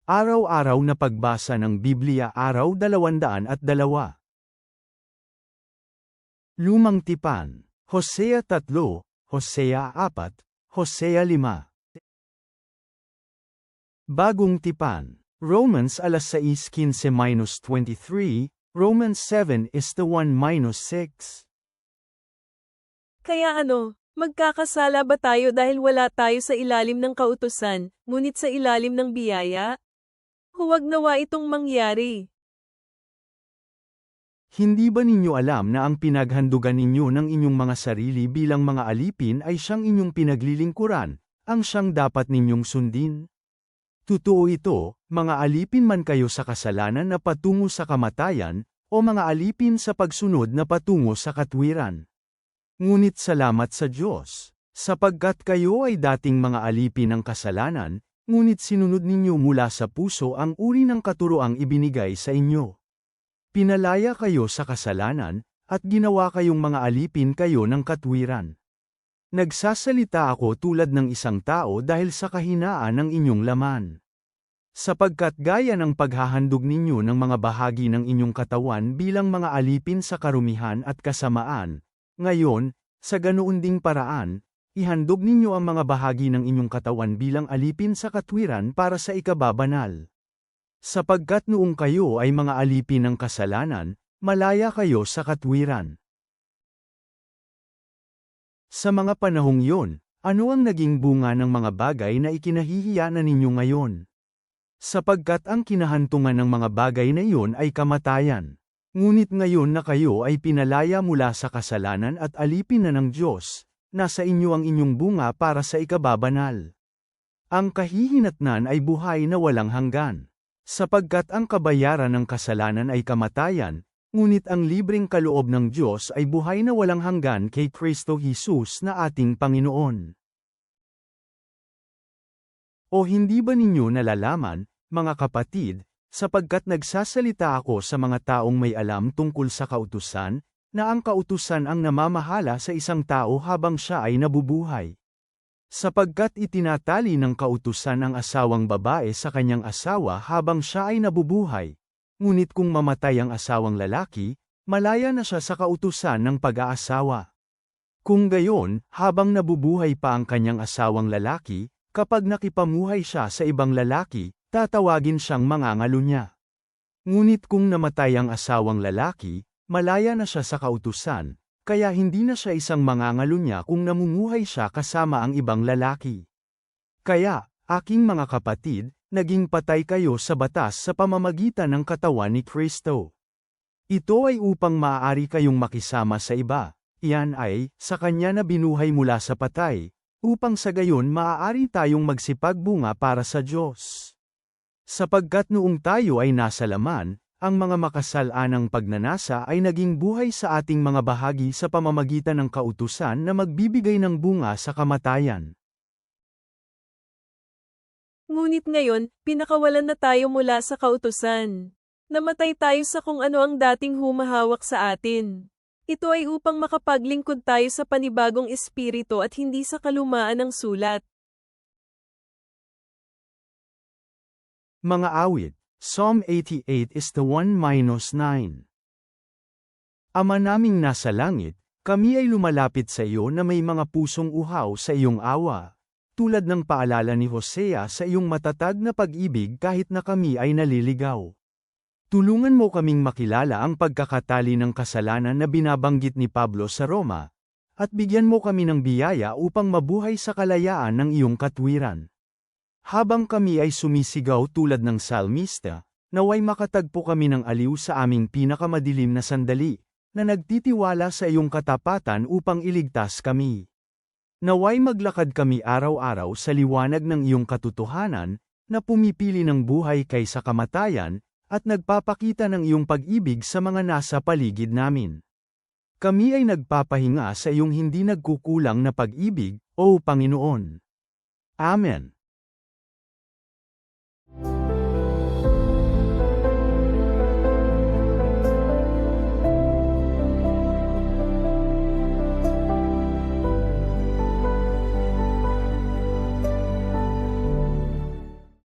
Araw-araw na pagbasa ng Biblia Araw 202. Lumang Tipan, Hosea 3, Hosea 4, Hosea 5. Bagong Tipan, Romans 6:15-23, Romans 7:1-6. Kaya ano, magkakasala ba tayo dahil wala tayo sa ilalim ng kautusan, ngunit sa ilalim ng biyaya? Huwag nawa itong mangyari. Hindi ba ninyo alam na ang pinaghandugan ninyo ng inyong mga sarili bilang mga alipin ay siyang inyong pinaglilingkuran, ang siyang dapat ninyong sundin? Totoo ito, mga alipin man kayo sa kasalanan na patungo sa kamatayan, o mga alipin sa pagsunod na patungo sa katwiran. Ngunit salamat sa Diyos, sapagkat kayo ay dating mga alipin ng kasalanan, ngunit sinunod ninyo mula sa puso ang uri ng katuroang ibinigay sa inyo. Pinalaya kayo sa kasalanan, at ginawa kayong mga alipin kayo ng katwiran. Nagsasalita ako tulad ng isang tao dahil sa kahinaan ng inyong laman. Sapagkat gaya ng paghahandog ninyo ng mga bahagi ng inyong katawan bilang mga alipin sa karumihan at kasamaan, ngayon, sa ganoon ding paraan, ihandog ninyo ang mga bahagi ng inyong katawan bilang alipin sa katwiran para sa ikababanal. Sapagkat noong kayo ay mga alipin ng kasalanan, malaya kayo sa katwiran. Sa mga panahong yon, ano ang naging bunga ng mga bagay na ikinahihiya na ninyo ngayon? Sapagkat ang kinahantungan ng mga bagay na iyon ay kamatayan. Ngunit ngayon na kayo ay pinalaya mula sa kasalanan at alipin na ng Diyos, nasa inyo ang inyong bunga para sa ikababanal. Ang kahihinatnan ay buhay na walang hanggan. Sapagkat ang kabayaran ng kasalanan ay kamatayan, ngunit ang libreng kaloob ng Diyos ay buhay na walang hanggan kay Kristo Jesus na ating Panginoon. O hindi ba ninyo nalalaman, mga kapatid, sapagkat nagsasalita ako sa mga taong may alam tungkol sa kautusan, na ang kautusan ang namamahala sa isang tao habang siya ay nabubuhay. Sapagkat itinatali ng kautusan ang asawang babae sa kanyang asawa habang siya ay nabubuhay, ngunit kung mamatay ang asawang lalaki, malaya na siya sa kautusan ng pag-aasawa. Kung gayon, habang nabubuhay pa ang kanyang asawang lalaki, kapag nakipamuhay siya sa ibang lalaki, tatawagin siyang mangangalo niya. Ngunit kung namatay ang asawang lalaki, malaya na siya sa kautusan, kaya hindi na siya isang mangangalo niya kung namumuhay siya kasama ang ibang lalaki. Kaya, aking mga kapatid, naging patay kayo sa batas sa pamamagitan ng katawan ni Kristo. Ito ay upang maaari kayong makisama sa iba, iyan ay, sa Kanya na binuhay mula sa patay, upang sa gayon maaari tayong magsipagbunga para sa Diyos. Sapagkat noong tayo ay nasa laman, ang mga makasalanang pagnanasa ay naging buhay sa ating mga bahagi sa pamamagitan ng kautusan na magbibigay ng bunga sa kamatayan. Ngunit ngayon, pinakawalan na tayo mula sa kautusan. Namatay tayo sa kung ano ang dating humahawak sa atin. Ito ay upang makapaglingkod tayo sa panibagong espiritu at hindi sa kalumaan ng sulat. Mga awit, Psalm 88:1-9. Ama naming nasa langit, kami ay lumalapit sa iyo na may mga pusong uhaw sa iyong awa, tulad ng paalala ni Hosea sa iyong matatag na pag-ibig kahit na kami ay naliligaw. Tulungan mo kaming makilala ang pagkakatali ng kasalanan na binabanggit ni Pablo sa Roma, at bigyan mo kami ng biyaya upang mabuhay sa kalayaan ng iyong katwiran. Habang kami ay sumisigaw tulad ng salmista, naway makatagpo kami ng aliw sa aming pinakamadilim na sandali, na nagtitiwala sa iyong katapatan upang iligtas kami. Naway maglakad kami araw-araw sa liwanag ng iyong katotohanan, na pumipili ng buhay kaysa kamatayan, at nagpapakita ng iyong pag-ibig sa mga nasa paligid namin. Kami ay nagpapahinga sa iyong hindi nagkukulang na pag-ibig, O Panginoon. Amen.